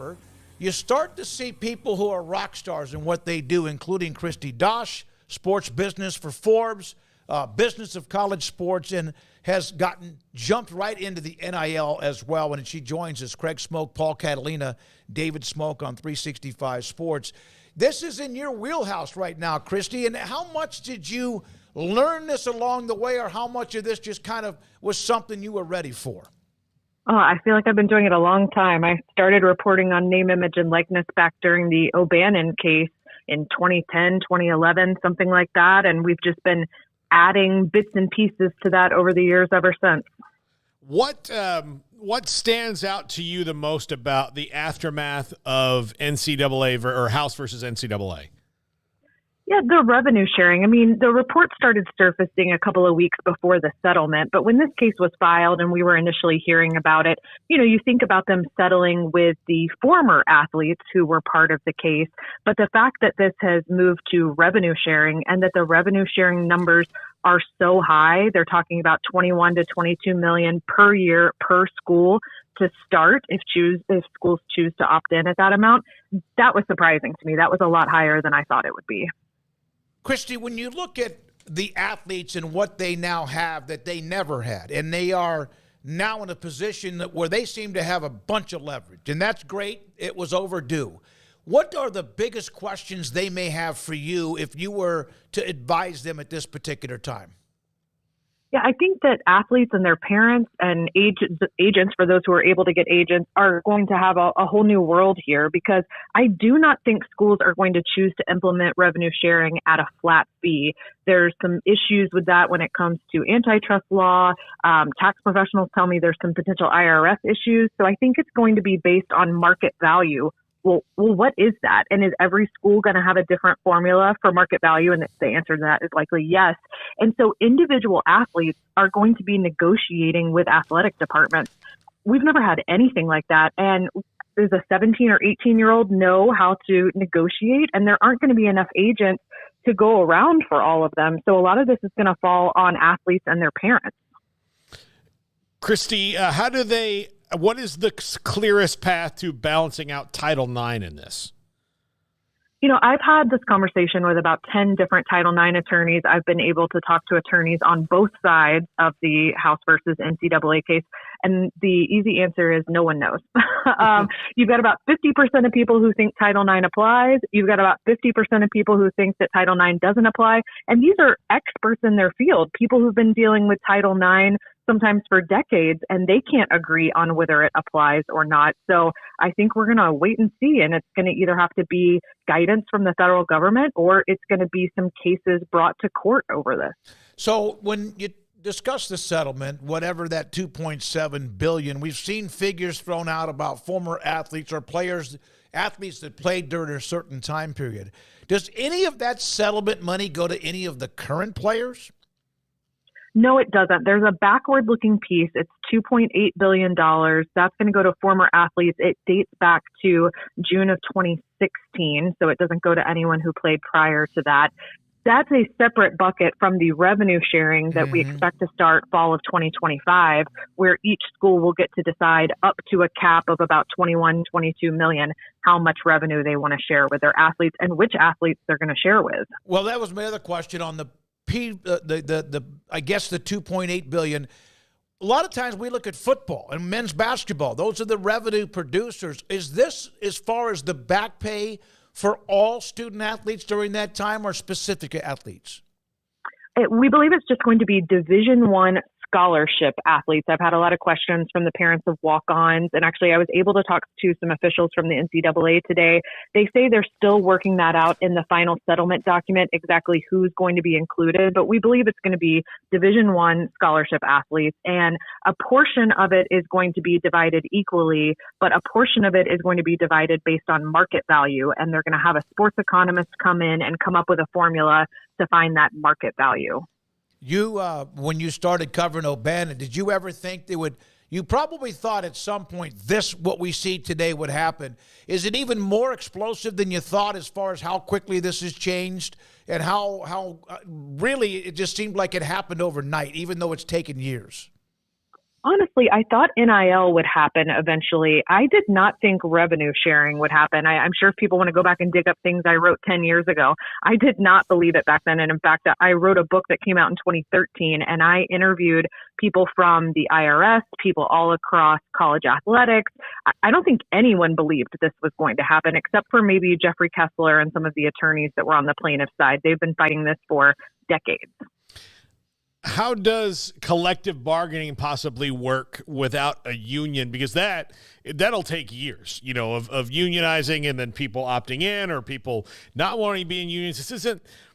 However, you start to see people who are rock stars in what they do, including Kristi Dosh, sports business for Forbes, business of college sports, and has jumped right into the NIL as well when she joins us. Craig Smoak, Paul Catalina, David Smoak on 365 Sports. This is in your wheelhouse right now, Kristi, and how much did you learn this along the way, or how much of this just kind of was something you were ready for? Oh, I feel like I've been doing it a long time. I started reporting on name, image, and likeness back during the O'Bannon case in 2010, 2011, something like that. And we've just been adding bits and pieces to that over the years ever since. What stands out to you the most about the aftermath of NCAA or House versus NCAA? Yeah, the revenue sharing. I mean, the report started surfacing a couple of weeks before the settlement, but when this case was filed and we were initially hearing about it, you think about them settling with the former athletes who were part of the case. But the fact that this has moved to revenue sharing and that the revenue sharing numbers are so high, they're talking about 21 to 22 million per year per school to start if schools choose to opt in at that amount. That was surprising to me. That was a lot higher than I thought it would be. Kristi, when you look at the athletes and what they now have that they never had, and they are now in a position where they seem to have a bunch of leverage, and that's great. It was overdue. What are the biggest questions they may have for you if you were to advise them at this particular time? Yeah, I think that athletes and their parents and agents, for those who are able to get agents, are going to have a whole new world here, because I do not think schools are going to choose to implement revenue sharing at a flat fee. There's some issues with that when it comes to antitrust law. Tax professionals tell me there's some potential IRS issues. So I think it's going to be based on market value. Well, what is that? And is every school going to have a different formula for market value? And the answer to that is likely yes. And so individual athletes are going to be negotiating with athletic departments. We've never had anything like that. And does a 17 or 18-year-old know how to negotiate? And there aren't going to be enough agents to go around for all of them. So a lot of this is going to fall on athletes and their parents. Kristi, what is the clearest path to balancing out Title IX in this? I've had this conversation with about 10 different Title IX attorneys. I've been able to talk to attorneys on both sides of the House versus NCAA case. And the easy answer is no one knows. You've got about 50% of people who think Title IX applies. You've got about 50% of people who think that Title IX doesn't apply. And these are experts in their field, people who've been dealing with Title IX sometimes for decades, and they can't agree on whether it applies or not. So I think we're going to wait and see, and it's going to either have to be guidance from the federal government or it's going to be some cases brought to court over this. So when you discuss the settlement, whatever that $2.7 billion, we've seen figures thrown out about former athletes or athletes that played during a certain time period. Does any of that settlement money go to any of the current players? No, it doesn't. There's a backward-looking piece. It's $2.8 billion. That's going to go to former athletes. It dates back to June of 2016, so it doesn't go to anyone who played prior to that. That's a separate bucket from the revenue sharing that we expect to start fall of 2025, where each school will get to decide up to a cap of about 21, 22 million, how much revenue they want to share with their athletes and which athletes they're going to share with. Well, that was my other question on the I guess the $2.8 billion. A lot of times we look at football and men's basketball. Those are the revenue producers. Is this as far as the back pay for all student athletes during that time or specific athletes? We believe it's just going to be Division I scholarship athletes. I've had a lot of questions from the parents of walk-ons, and actually I was able to talk to some officials from the NCAA today. They say they're still working that out in the final settlement document, exactly who's going to be included, but we believe it's going to be Division I scholarship athletes, and a portion of it is going to be divided equally, but a portion of it is going to be divided based on market value, and they're going to have a sports economist come in and come up with a formula to find that market value. You, when you started covering O'Bannon, did you ever think you probably thought at some point what we see today would happen. Is it even more explosive than you thought as far as how quickly this has changed and how really it just seemed like it happened overnight, even though it's taken years? Honestly, I thought NIL would happen eventually. I did not think revenue sharing would happen. I'm sure if people want to go back and dig up things I wrote 10 years ago, I did not believe it back then. And in fact, I wrote a book that came out in 2013, and I interviewed people from the IRS, people all across college athletics. I don't think anyone believed this was going to happen, except for maybe Jeffrey Kessler and some of the attorneys that were on the plaintiff's side. They've been fighting this for decades. How does collective bargaining possibly work without a union? Because that'll take years, of unionizing and then people opting in or people not wanting to be in unions.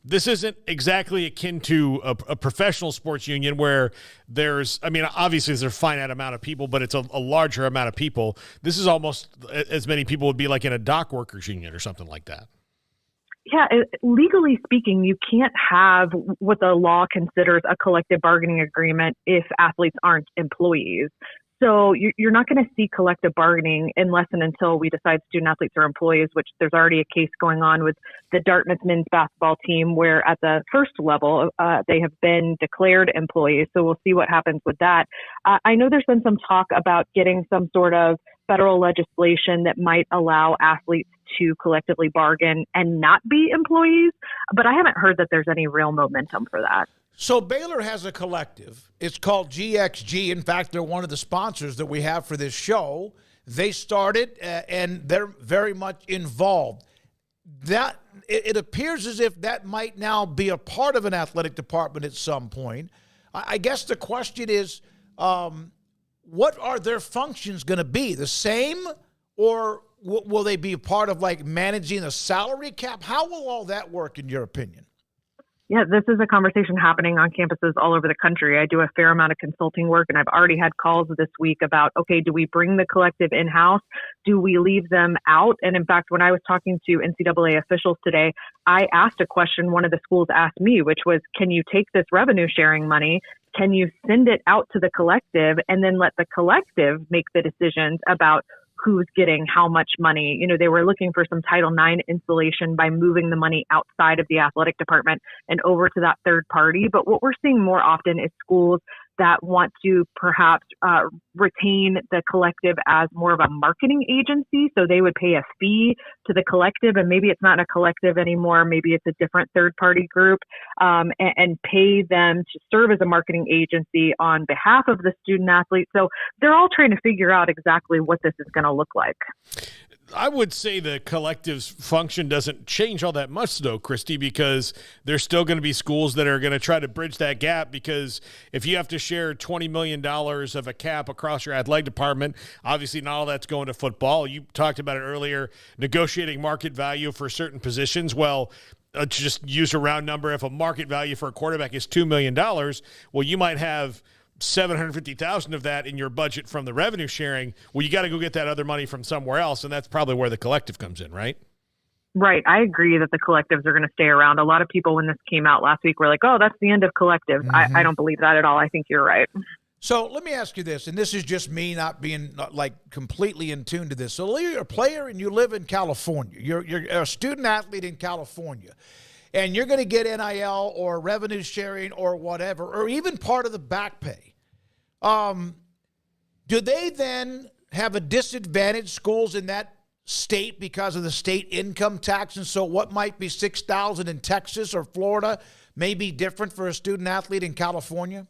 This isn't exactly akin to a professional sports union where obviously there's a finite amount of people, but it's a larger amount of people. This is almost as many people would be like in a dock workers union or something like that. Yeah, legally speaking, you can't have what the law considers a collective bargaining agreement if athletes aren't employees. So you're not going to see collective bargaining unless and until we decide student athletes are employees, which there's already a case going on with the Dartmouth men's basketball team, where at the first level, they have been declared employees. So we'll see what happens with that. I know there's been some talk about getting some sort of federal legislation that might allow athletes to collectively bargain and not be employees, but I haven't heard that there's any real momentum for that. So Baylor has a collective. It's called GXG. In fact, they're one of the sponsors that we have for this show. They started, and they're very much involved. It appears as if that might now be a part of an athletic department at some point. I guess the question is, what are their functions going to be? The same, or will they be a part of like managing a salary cap? How will all that work in your opinion? Yeah, this is a conversation happening on campuses all over the country. I do a fair amount of consulting work, and I've already had calls this week about, okay, do we bring the collective in-house? Do we leave them out? And in fact, when I was talking to NCAA officials today, I asked a question one of the schools asked me, which was, can you take this revenue sharing money? Can you send it out to the collective and then let the collective make the decisions about who's getting how much money? They were looking for some Title IX insulation by moving the money outside of the athletic department and over to that third party. But what we're seeing more often is schools that want to perhaps retain the collective as more of a marketing agency. So they would pay a fee to the collective, and maybe it's not a collective anymore. Maybe it's a different third-party group, and pay them to serve as a marketing agency on behalf of the student athlete. So they're all trying to figure out exactly what this is going to look like. I would say the collective's function doesn't change all that much, though, Kristi, because there's still going to be schools that are going to try to bridge that gap, because if you have to share $20 million of a cap across your athletic department, obviously not all that's going to football. You talked about it earlier, negotiating market value for certain positions. Well, to just use a round number, if a market value for a quarterback is $2 million, well, you might have $750,000 of that in your budget from the revenue sharing. Well, you got to go get that other money from somewhere else, and that's probably where the collective comes in, right? Right. I agree that the collectives are going to stay around. A lot of people, when this came out last week, were like, oh, that's the end of collectives. Mm-hmm. I don't believe that at all. I think you're right. So let me ask you this, and this is just me not being like completely in tune to this. So you're a player and you live in California. You're a student athlete in California. And you're going to get NIL or revenue sharing or whatever, or even part of the back pay. Do they then have a disadvantage, schools in that state, because of the state income tax? And so what might be $6,000 in Texas or Florida may be different for a student athlete in California?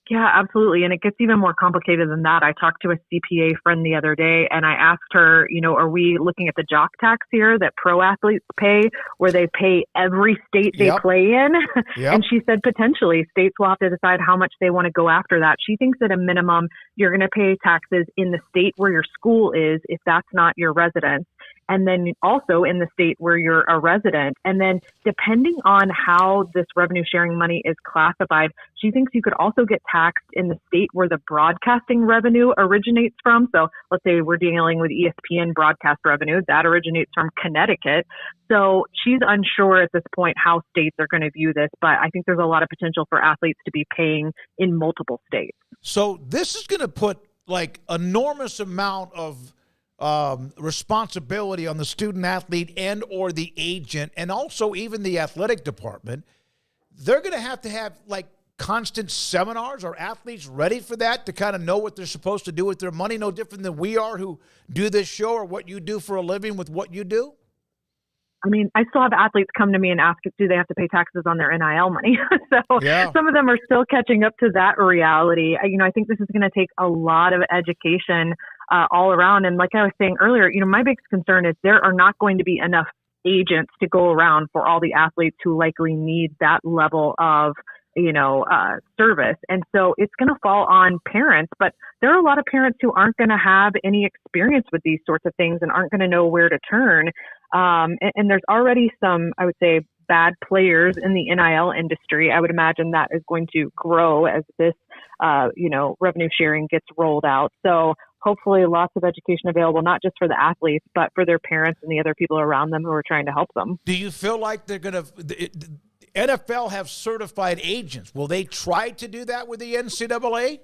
Yeah, absolutely. And it gets even more complicated than that. I talked to a CPA friend the other day, and I asked her, are we looking at the jock tax here that pro athletes pay, where they pay every state they play in? Yep. And she said potentially states will have to decide how much they want to go after that. She thinks at a minimum, you're going to pay taxes in the state where your school is, if that's not your residence, and then also in the state where you're a resident. And then depending on how this revenue sharing money is classified, she thinks you could also get taxed in the state where the broadcasting revenue originates from. So let's say we're dealing with ESPN broadcast revenue, that originates from Connecticut. So she's unsure at this point how states are going to view this, but I think there's a lot of potential for athletes to be paying in multiple states. So this is going to put like enormous amount of responsibility on the student athlete and or the agent, and also even the athletic department. They're going to have like constant seminars? Are athletes ready for that, to kind of know what they're supposed to do with their money? No different than we are who do this show, or what you do for a living with what you do? I mean, I still have athletes come to me and ask, do they have to pay taxes on their NIL money? So yeah. Some of them are still catching up to that reality. I think this is going to take a lot of education all around. And like I was saying earlier, my biggest concern is there are not going to be enough agents to go around for all the athletes who likely need that level of service. And so it's going to fall on parents, but there are a lot of parents who aren't going to have any experience with these sorts of things and aren't going to know where to turn. And there's already some, I would say, bad players in the NIL industry. I would imagine that is going to grow as this, revenue sharing gets rolled out. So hopefully lots of education available, not just for the athletes, but for their parents and the other people around them who are trying to help them. Do you feel like they're going to NFL have certified agents? Will they try to do that with the NCAA?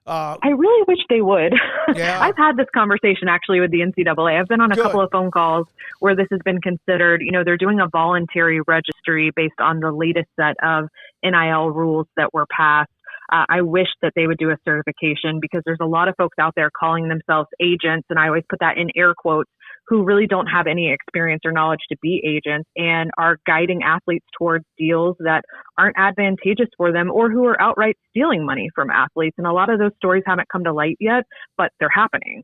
I really wish they would. Yeah. I've had this conversation actually with the NCAA. I've been on a couple of phone calls where this has been considered. They're doing a voluntary registry based on the latest set of NIL rules that were passed. I wish that they would do a certification, because there's a lot of folks out there calling themselves agents, and I always put that in air quotes, who really don't have any experience or knowledge to be agents and are guiding athletes towards deals that aren't advantageous for them, or who are outright stealing money from athletes. And a lot of those stories haven't come to light yet, but they're happening.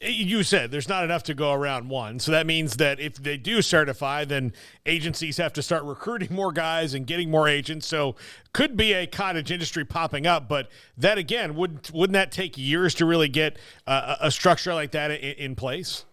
You said there's not enough to go around, one. So that means that if they do certify, then agencies have to start recruiting more guys and getting more agents. So could be a cottage industry popping up. But that, again, wouldn't that take years to really get a structure like that in place?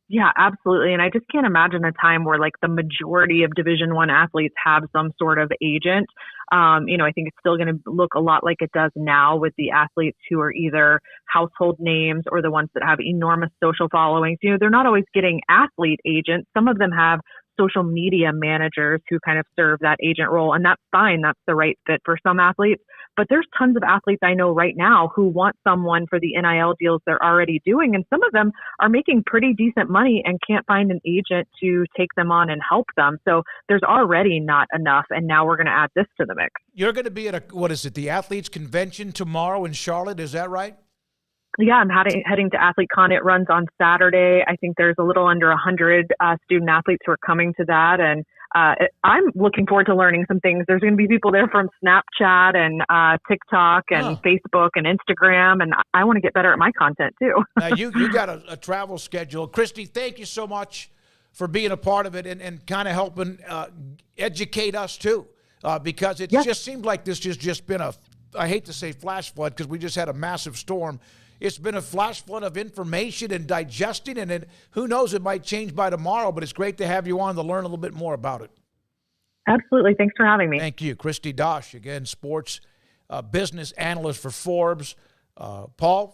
Yeah, absolutely. And I just can't imagine a time where the majority of Division I athletes have some sort of agent. I think it's still going to look a lot like it does now with the athletes who are either household names or the ones that have enormous social followings. They're not always getting athlete agents. Some of them have social media managers who kind of serve that agent role. And that's fine. That's the right fit for some athletes. But there's tons of athletes I know right now who want someone for the NIL deals they're already doing. And some of them are making pretty decent money and can't find an agent to take them on and help them. So there's already not enough. And now we're going to add this to the mix. You're going to be at the Athletes Convention tomorrow in Charlotte. Is that right? Yeah, I'm heading to AthleteCon. It runs on Saturday. I think there's a little under 100 student athletes who are coming to that. And I'm looking forward to learning some things. There's going to be people there from Snapchat and TikTok and Facebook and Instagram. And I want to get better at my content too. Now, you got a travel schedule. Kristi, thank you so much for being a part of it and kind of helping educate us too. Because it just seemed like this has just been I hate to say flash flood, because we just had a massive storm. It's been a flash flood of information and digesting, and who knows, it might change by tomorrow, but it's great to have you on to learn a little bit more about it. Absolutely. Thanks for having me. Thank you. Kristi Dosh, again, sports business analyst for Forbes. Paul,